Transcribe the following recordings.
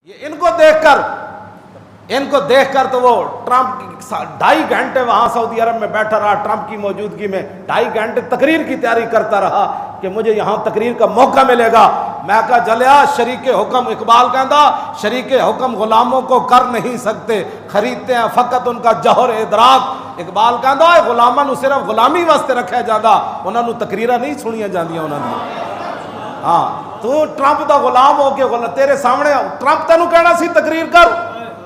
ان کو دیکھ کر تو وہ ٹرمپ 2.5 گھنٹے وہاں سعودی عرب میں بیٹھا رہا، ٹرمپ کی موجودگی میں 2.5 گھنٹے تقریر کی تیاری کرتا رہا کہ مجھے یہاں تقریر کا موقع ملے گا۔ میں کہا جلیا شریک حکم، اقبال کہندا شریک حکم غلاموں کو کر نہیں سکتے، خریدتے ہیں فقط ان کا جوہر ادراک۔ اقبال کہندا غلاماں نو صرف غلامی واسطے رکھا جاندا، انہاں نو تقریراں نہیں سنیاں جاندیاں انہاں دی۔ ہاں تو ٹرمپ دا غلام ہو کے تیرے سامنے ٹرمپ تینوں کہنا سی تقریر کر،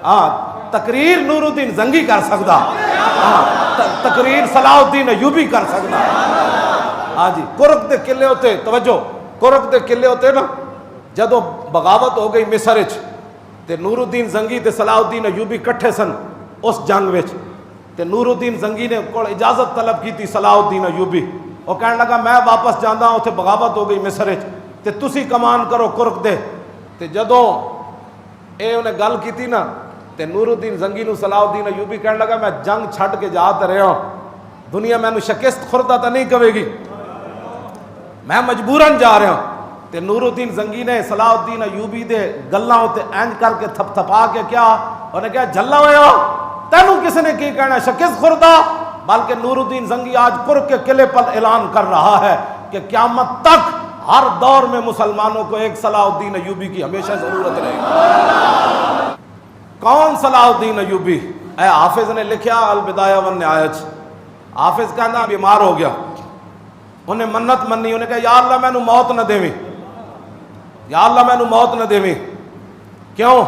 ہاں تقریر نور الدین زنگی کر سکدا، ہاں تقریر صلاح الدین ایوبی کر سکدا۔ ہاں جی کرک دے قلعے ہوتے، توجہ کرک دے قلعے ہوتے نا، جدو بغاوت ہو گئی مصر وچ تے نور الدین زنگی تے صلاح الدین ایوبی کٹھے سن اس جنگ وچ، تے نور الدین زنگی نے کول اجازت طلب کی تھی صلاح الدین ایوبی، وہ کہنے لگا میں واپس جاندا ہوں، اتھے بغاوت ہو گئی مصر وچ تے تسی کمان کرو کرک دے۔ تے جدوں اے انہیں گل کیتی نا تے نور الدین زنگی نو صلاح الدین ایوبی کہنے لگا میں جنگ چھڈ کے جا تے رہا ہوں، دنیا مینوں شکست خوردہ تا نہیں کہے گی، میں مجبوراً جا رہا ہوں۔ تے نور الدین زنگی نے صلاح الدین ایوبی دے گلاں تے اینج کر کے تھپ تھپا کے کیا انہیں کہا جھلا ہویا تینوں کس نے کی کہنا شکست خوردہ، بلکہ نور الدین زنگی آج کرک کے قلعے پر اعلان کر رہا ہے کہ قیامت تک ہر دور میں مسلمانوں کو ایک صلاح الدین ایوبی کی ہمیشہ ضرورت رہے گی۔ کون صلاح الدین ایوبی؟ اے حافظ نے لکھیا البدایہ والنہایہ، حافظ کہنا بیمار ہو گیا، انہیں منت منی، انہیں کہا یا اللہ میں نو موت نہ دیویں، یا اللہ میں نو موت نہ دیویں، کیوں؟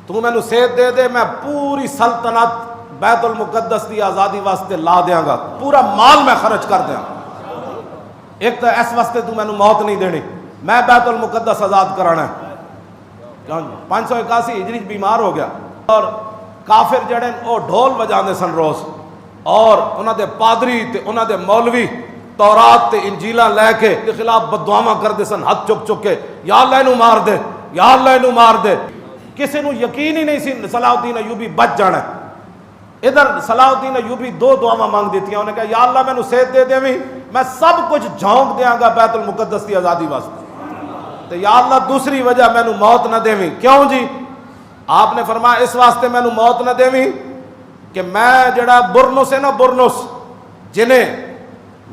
تو میں نو صحت دے دے میں پوری سلطنت بیت المقدس دی آزادی واسطے لا دیاں گا، پورا مال میں خرچ کر دیاں، ایک تو اس واسطے تو میں نو موت نہیں دینی، میں بیت المقدس آزاد کرانا ہے۔ 581 ہجری بیمار ہو گیا، اور کافر جڑے وہ ڈھول بجاندے سن روز، اور انہاں دے پادری تے انہاں دے مولوی تورات تے انجیلاں لے کے خلاف بددعاواں کردے سن ہاتھ چک چک کے، یا اللہ انہوں مار دے، یا اللہ انہوں مار دے۔ کسی نو یقین ہی نہیں سی صلاح الدین ایوبی بچ جانا ہے۔ ادھر صلاح الدین ایوبی 2 دعاواں مانگ دیتی ہیں، انہوں نے کہا یا اللہ میں نو صحت دے دیویں، میں سب کچھ جھونک دیاں گا بیت المقدس کی آزادی واسطے، تو یا اللہ دوسری وجہ میں نو موت نہ دیویں۔ کیوں جی؟ آپ نے فرمایا اس واسطے میں نو موت نہ دیویں کہ میں جڑا برنس ہے نا، برنس جنہیں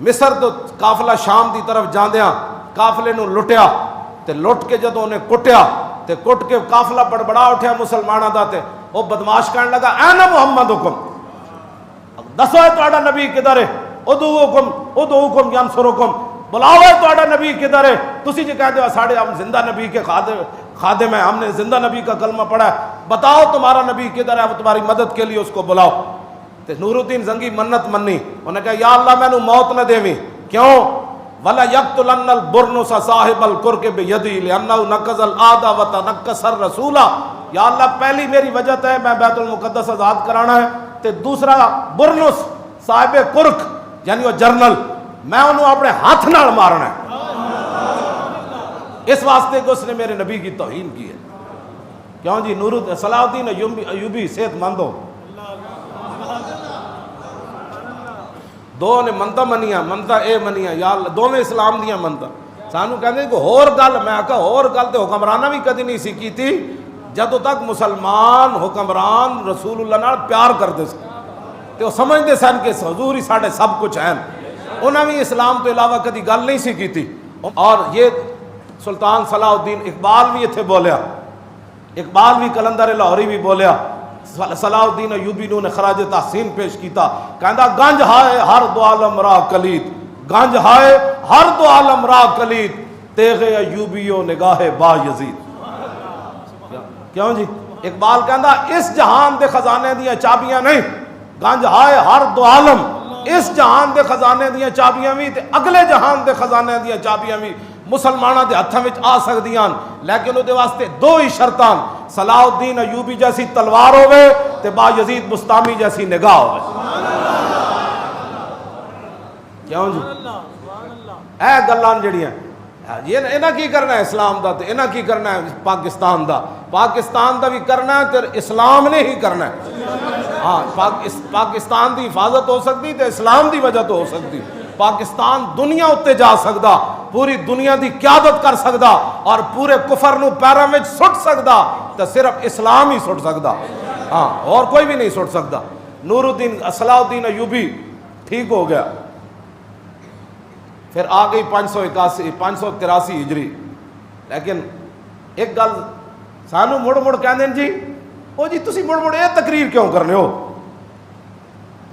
مصر تو قافلہ شام دی طرف جاندیاں قافلے نو لٹیا، تے لٹ کے جدوں انہیں کٹیا تے کٹ کے قافلہ بڑبڑا اٹھیا مسلماناں دا، تے وہ بدماش کہنے لگا این محمد حکم، دسو ہے تہاڈا نبی کدھر ہے، ادعوکم ینصرکم، بلاؤ ہے تہاڈا نبی کدھر ہے، تسی جی کہتے ہو ساڑھے ہم زندہ نبی کے خادم ہیں، ہم نے زندہ نبی کا کلمہ پڑھا ہے، بتاؤ تمہارا نبی کدھر ہے، وہ تمہاری مدد کے لیے اس کو بلاؤ۔ تے نور الدین زنگی منت منی، انہوں نے کہا یا اللہ میں نو موت نہ دیویں، کیوں؟ وَلَا يَقْتُلَنَّ الْبُرْنُسَ صَاحِبَ الْقُرْقِ بِيَدِهِ لِأَنَّهُ نَقَضَ الْعَهْدَ وَتَنَكَّسَ الرَّسُولَ۔ یا اللہ پہلی میری وجہ ہے میں بیت المقدس آزاد کرانا ہے، تے دوسرا برنس صاحب کرک یعنی وہ جرنل میں انہوں اپنے ہاتھ نال مارنا ہے، اس واسطے کہ اس نے میرے نبی کی توہین کی ہے۔ کیوں جی؟ صلاح الدین ایوبی صحت مند ہو، دو نے منتا منیاں، منتا اے منیاں، یا اللہ دو میں اسلام دیاں منتا، سانو کہنے کو اور گل، میں کہا اور گل تے حکمرانہ بھی کدی نہیں سی کی تھی، جدو تک مسلمان حکمران رسول اللہ نال پیار کرتے سن تے وہ سمجھتے سن کہ حضور ہی ساڈے سب کچھ ہیں، انہاں بھی اسلام تو علاوہ کدی گل نہیں سی کی تھی۔ اور یہ سلطان صلاح الدین اقبال بھی اتھے بولیا، اقبال بھی کلندر لاہوری بھی بولیا، صلاح الدین ایوبی نے خراج تحسین پیش کیتا، کہندا گنج ہائے ہر دو عالم راہ کلید، گنج ہائے ہر دو عالم راہ کلید، تیغ ایوبیو نگاہ با یزید۔ کیوں جی؟ اقبال کہندا اس جہان دے خزانے دیاں چابیاں نہیں، گنج ہائے ہر دو عالم، اس جہان دے خزانے دیاں چابیاں بھی تے اگلے جہان دے خزانے دیاں چابیاں بھی مسلمانہ دے ہتھاں وچ آ سکدیاں، لیکن دے واسطے 2 ہی شرطاں، صلاح الدین ایوبی جیسی تلوار ہوئے تے با یزید بستامی جیسی نگاہ ہوئے۔ کیوں جی؟ اے گلان جڑیاں یہ انہاں کی کرنا ہے اسلام دا، تے انہاں کی کرنا ہے پاکستان دا، پاکستان دا بھی کرنا ہے تے اسلام نے ہی کرنا ہے۔ ہاں پاکستان دی حفاظت ہو سکتی تے اسلام دی وجہ تو ہو سکتی۔ پاکستان دنیا اتنے جا سکتا, پوری دنیا دی قیادت کر سکتا اور پورے کفر نو پیراں وچ سٹ سکتا, تو صرف اسلام ہی سٹ سکتا, ہاں اور کوئی بھی نہیں سٹ سکتا. نور الدین صلاح الدین ایوبی ٹھیک ہو گیا, پھر آ گئی 583 ہجری. لیکن ایک گل سانو مڑ مڑ کہندے جی او جی تسی مڑ مڑ یہ تقریر کیوں کرنے ہو؟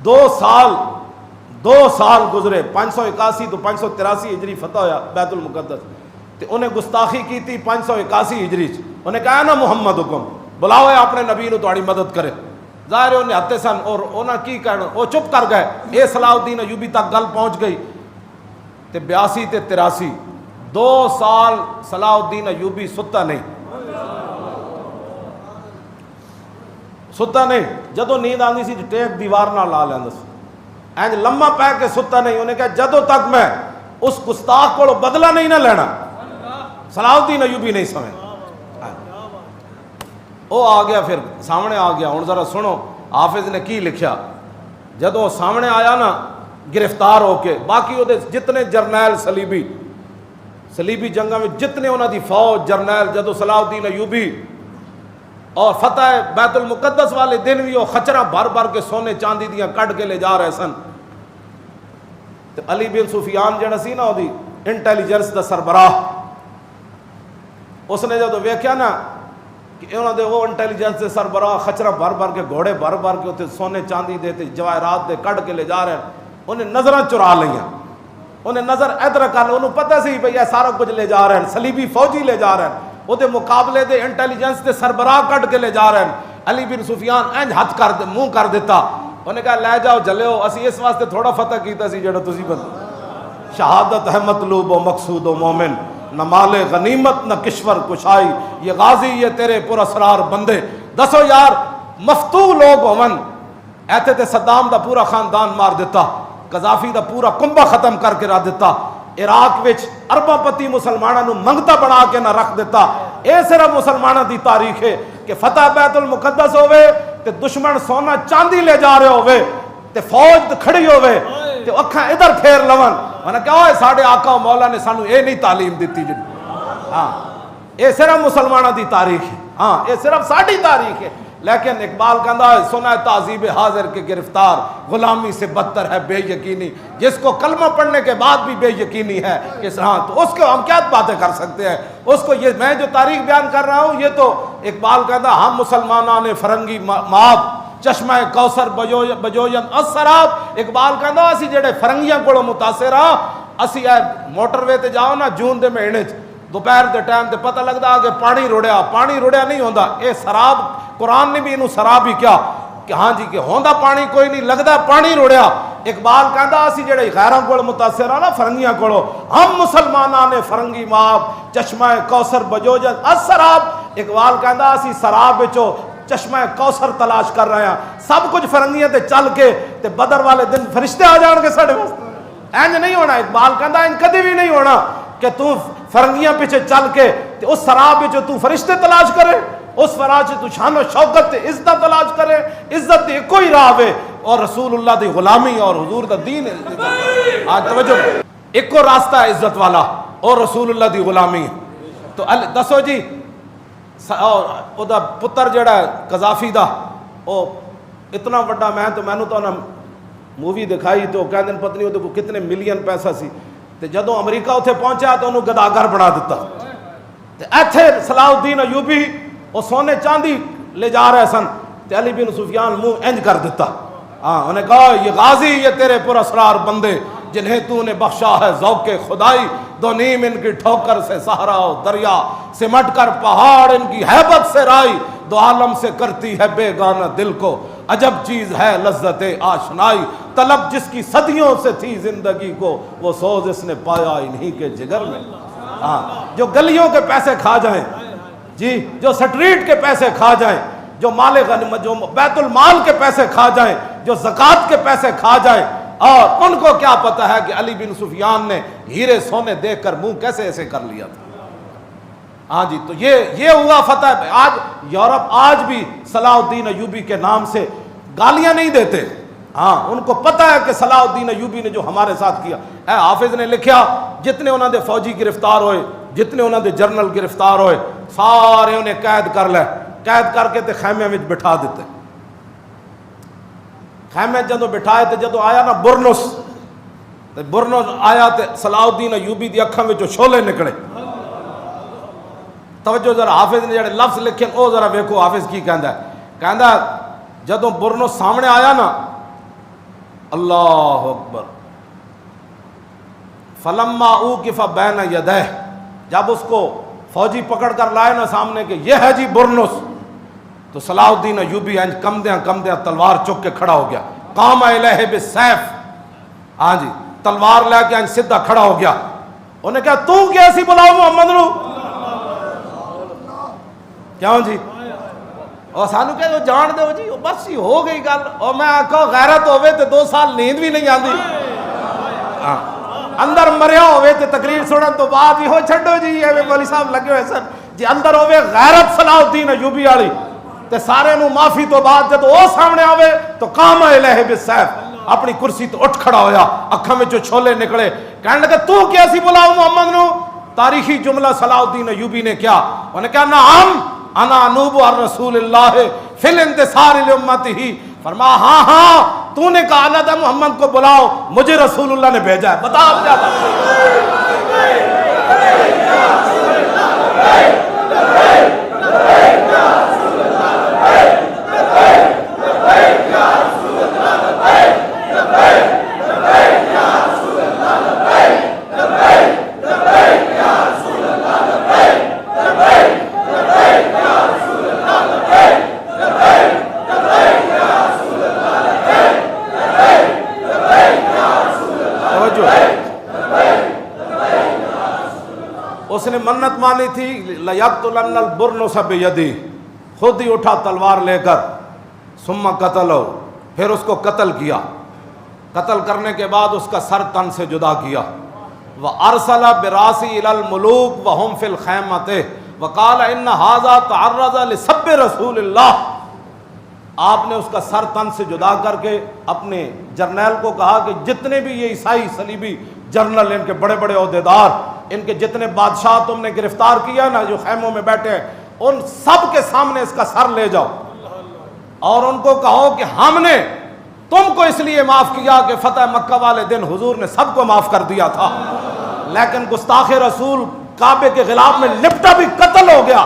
2 سال گزرے, 581 تو 583 ہجری فتح ہویا بیت المقدس, تے انہیں گستاخی کی تھی 581 ہجری چ. انہیں کہا نا محمد حکم بلاؤ اپنے نبی نو تہاڈی مدد کرے. ظاہر ہے انہیں ہتے سن اور انہاں کی کہنا, وہ چپ کر گئے. اے صلاح الدین ایوبی تک گل پہنچ گئی تے 82 تے 83 2 سال صلاح الدین ایوبی ستا نہیں, ستا نہیں. جدو نیند آندی سی ٹیک دیوار نہ لا لیندا سی, اینج لمحہ پہ کے ستا نہیں. انہیں کہا جدو تک میں اس گستاخ کو بدلہ نہیں نہ لینا صلاح الدین ایوبی نہیں سمجھ. وہ آ گیا, پھر سامنے آ گیا. ہوں ذرا سنو حافظ نے کی لکھیا. جدو سامنے آیا نا گرفتار ہو کے, باقی وہ جتنے جرنیل صلیبی جنگاں میں جتنے انہوں دی فوج جرنیل, جدو صلاح الدین ایوبی اور فتح بیت المقدس والے دن بھی وہ خچرہ بھر بھر کے سونے چاندی دیاں کٹ کے لے جا رہے سن. تو علی بن سفیان جڑا سی نا وہ انٹیلیجنس دا سربراہ, اس نے جدو ویکھیا نا کہ انہوں دے وہ انٹیلیجنس دے سربراہ خچرہ بھر بھر کے گھوڑے بھر بھر کے اتنے سونے چاندی دے تے جواہرات دے کٹ کے لے جا رہے ہیں, انہیں نظراں چرا لئیاں. انہیں نظر ادھر کر لو, انہوں پتہ سی بھئی یہ سارا کچھ لے جا رہے ہیں, صلیبی فوجی لے جا رہے ہیں, وہ دے مقابلے دے انٹیلیجنس دے سربراہ کٹ کے لے جا رہے ہیں. علی بن سفیان اینج ہاتھ کر دے منہ کر دیتا. انہیں کہا لے جاؤ جلے ہو, اسی اس واسطے تھوڑا فتح کیتا سی جڑا تسی بند. شہادت ہے مطلوب و مقصود و مومن, نہ مال غنیمت نہ کشور کشائی, یہ غازی یہ تیرے پر اسرار بندے. دسو یار مفتو لوگ ہون ایتھے تے صدام دا پورا خاندان مار دیتا, قذافی دا پورا کنبہ ختم کر کے رکھ دیتا, عراق وچ ارباں پتی مسلماناں نو منگتا بنا کے نہ رکھ دیتا. اے صرف مسلماناں دی تاریخ ہے کہ فتح بیت المقدس ہوئے تے دشمن سونا چاندی لے جا رہے ہوئے تے فوج کھڑی ہوئے تے اکھاں ادھر پھیر لون. انہاں کہا اے ساڈے آقا و مولا نے سانو اے نہیں تعلیم دیتی جی. ہاں اے صرف مسلماناں دی تاریخ ہے, ہاں اے صرف ساڈی تاریخ ہے. لیکن اقبال کہندا ہے سنا ہے تہذیب حاضر کے گرفتار, غلامی سے بدتر ہے بے یقینی. جس کو کلمہ پڑھنے کے بعد بھی بے یقینی ہے کہ ہاں, تو اس کو ہم کیا باتیں کر سکتے ہیں. اس کو یہ میں جو تاریخ بیان کر رہا ہوں, یہ تو اقبال کہندا ہم مسلمانوں نے فرنگی ماب چشمہ کوثر بجوین السراب. اقبال کہندا اسی جڑے فرنگیاں کو متاثر ہاں, اسی موٹر وے تے جاؤ نا جون دے مہینے دوپہر دے ٹائم تے پتہ لگدا کہ پانی رڑیا نہیں ہوندا. اے سراب قرآن نے بھی انہوں سراب ہی کیا کہ ہاں جی کہ ہوندا پانی کوئی نہیں, لگدا پانی رڑیا. اقبال کہندا اسی جڑے غیراں کول متاثر ہاں نا فرنگیاں کولو, ہم مسلماناں نے فرنگی ماب چشمہ کوثر بجوجن السراب. اقبال کہندا اسی سراب وچوں چشمہ کوثر تلاش کر رہے ہیں. سب کچھ فرنگیاں تے چل کے تے بدر والے دن فرشتے آ جان گے ساڈے واسطے. اینج نہیں ہونا. اقبال کہندا ان کدی بھی نہیں ہونا کہ تو فرنگیاں پیچھے چل کے تے اس سراب وچوں تو فرشتے تلاش کرے, اس فراج تو شان و شوکت تے عزت تلاش کرے. عزت تے کوئی راہ ہے اور رسول اللہ دی غلامی اور حضور دا دین ہے. آج توجہ, ایک راستہ ہے عزت والا اور رسول اللہ دی غلامی. تو دسو جی او دا پتر جڑا ہے قذافی دا, او اتنا بڑا مینوں تو نا مووی دکھائی تو کہندے پتہ نہیں وہ کتنے ملین پیسہ سی, تے جدوں امریکہ اتھے پہنچا تو انہوں گداگر بنا دیتا. تے ایتھے صلاح الدین ایوبی وہ سونے چاندی لے جا رہے سن, تے علی بن سفیان منہ انج کر دیتا. ہاں انہیں کہا یہ غازی یہ تیرے پر اسرار بندے, جنہیں تو نے بخشا ہے ذوق خدائی. دو نیم ان کی ٹھوکر سے صحرا و دریا, سمٹ کر پہاڑ ان کی ہیبت سے رائی. دو عالم سے کرتی ہے بے گانہ دل کو, عجب چیز ہے لذت آشنائی. طلب جس کی صدیوں سے تھی زندگی کو, وہ سوز اس نے پایا انہی کے جگر میں. ہاں جو گلیوں کے پیسے کھا جائیں جی, جو سٹریٹ کے پیسے کھا جائیں, جو مال غنیمت جو بیت المال کے پیسے کھا جائیں, جو زکوٰۃ کے پیسے کھا جائیں, اور ان کو کیا پتہ ہے کہ علی بن سفیان نے ہیرے سونے دیکھ کر منہ کیسے ایسے کر لیا تھا. ہاں جی تو یہ ہوا فتح. آج یورپ آج بھی صلاح الدین ایوبی کے نام سے گالیاں نہیں دیتے, ہاں ان کو پتہ ہے کہ صلاح الدین ایوبی نے جو ہمارے ساتھ کیا. اے حافظ نے لکھیا جتنے انہوں نے فوجی گرفتار ہوئے, جتنے انہوں نے جرنل گرفتار ہوئے, سارے انہیں قید کر لے, قید کر کے تے خیمے میں بٹھا دیتے. خیمے جدوں بٹھائے تے جدوں آیا نا برنس آیا تے صلاح الدین ایوبی دی اکھاں وچوں شولے نکلے. توجہ ذرا, حافظ نے جڑے لفظ لکھے او ذرا ویکھو حافظ کی کہندا ہے. کہندا جدوں برنس سامنے آیا نا, اللہ اکبر, فلما اوقف بین یدیہ, جب اس کو فوجی پکڑ کر لائے نا سامنے کہ یہ ہے جی برنس, تو صلاح الدین ایوبی انج کمدیاں تلوار چک کے کھڑا ہو گیا. قام الیہ بالسیف, ہاں جی تلوار لے کے انج سیدھا کھڑا ہو گیا. انہیں کہا تو کیسی بلاؤ محمد نو, کیوں جی, اور سانو کہ جان دو جی بس ہی ہو گئی گل. اور میں آکھا غیرت ہوئے تے 2 سال نیند بھی نہیں آندی, اندر مریا ہوئے تے تقریر سنن تو بعد ہی ہو چھڈو جی یہ مولی صاحب لگے ہوئے سن جی, اندر ہوئے غیرت صلاح الدین ایوبی والی تے سارے نو معافی تو بعد جب وہ سامنے آوے تو قام الیہ بالسیف, اپنی کرسی تو اٹھ کھڑا ہویا, اکھاں وچوں چھولے نکلے. کہنے لگا تو کیسی بلاؤ محمد نو. تاریخی جملہ صلاح الدین ایوبی نے کیا, انہوں نے کہا نعم انا انوب عن رسول اللہ فی الانتصار لامتہ. فرمایا ہاں تو نے کہا اللہ تھا محمد کو بلاؤ, مجھے رسول اللہ نے بھیجا ہے, بتا اب کیا اس نے منت مانی تھی لَيَقْتُلَنَّ الْبُرْنُسَ بِيَدِهِ, خود ہی اٹھا تلوار لے کر, ثم قتلو, پھر اس کو قتل کیا. قتل کرنے کے بعد اس کا سر تن سے جدا کیا. وَأَرْسَلَ بِرَاسِهِ إِلَى الْمُلُوكِ وَهُمْ فِي الْخَيْمَةِ وَقَالَ إِنَّ هَذَا تَعَرَّضَ لِسَبِّ رَسُولِ اللَّهِ. آپ نے اس کا سر تن سے جدا کر کے اپنے جرنیل کو کہا کہ جتنے بھی یہ عیسائی صلیبی جرنل, ان کے بڑے بڑے عہدیدار, ان کے جتنے بادشاہ تم نے گرفتار کیا نا جو خیموں میں بیٹھے ہیں, ان سب کے سامنے اس کا سر لے جاؤ اور ان کو کہو کہ ہم نے تم کو اس لیے معاف کیا کہ فتح مکہ والے دن حضور نے سب کو معاف کر دیا تھا, لیکن گستاخ رسول کعبے کے غلاف میں لپٹا بھی قتل ہو گیا,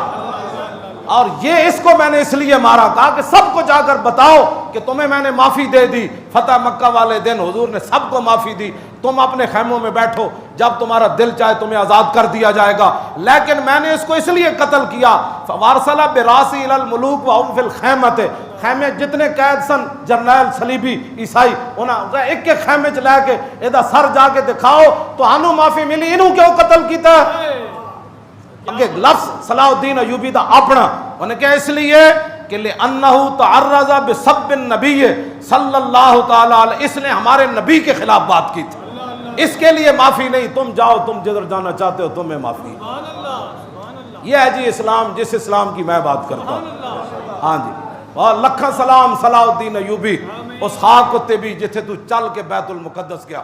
اور یہ اس کو میں نے اس لیے مارا. کہا کہ سب کو جا کر بتاؤ کہ تمہیں میں نے معافی دے دی, فتح مکہ والے دن حضور نے سب کو معافی دی, تم اپنے خیموں میں بیٹھو, جب تمہارا دل چاہے تمہیں آزاد کر دیا جائے گا, لیکن میں نے اس کو اس لیے قتل کیا. وارسلہ براسی الی الملوک وهم فی الخیمۃ, خیمے جتنے قید سن جرنیل صلیبی عیسائی, انہاں ایک ایک خیمے چ لے کے ادا سر جا کے دکھاؤ تو ہانو معافی ملی, انہوں کیوں قتل کیتا ہے. لفظ صلاح الدین ایوبی دا اپنا, انہیں کہا اس لیے کہ لِأَنَّهُ تَعَرَّضَ بِسَبِّ النَّبِيِّ صلی اللہ تعالی علیہ, اس نے ہمارے نبی کے خلاف بات کی تھی, اس کے لیے معافی نہیں. تم جاؤ, تم جدھر جانا چاہتے ہو, تمہیں معافی. یہ ہے جی اسلام, جس اسلام کی میں بات کرتا ہوں. ہاں جی, اور لکھاں سلام صلاح الدین ایوبی, اس خاک کتے بھی جتھے تو چل کے بیت المقدس گیا.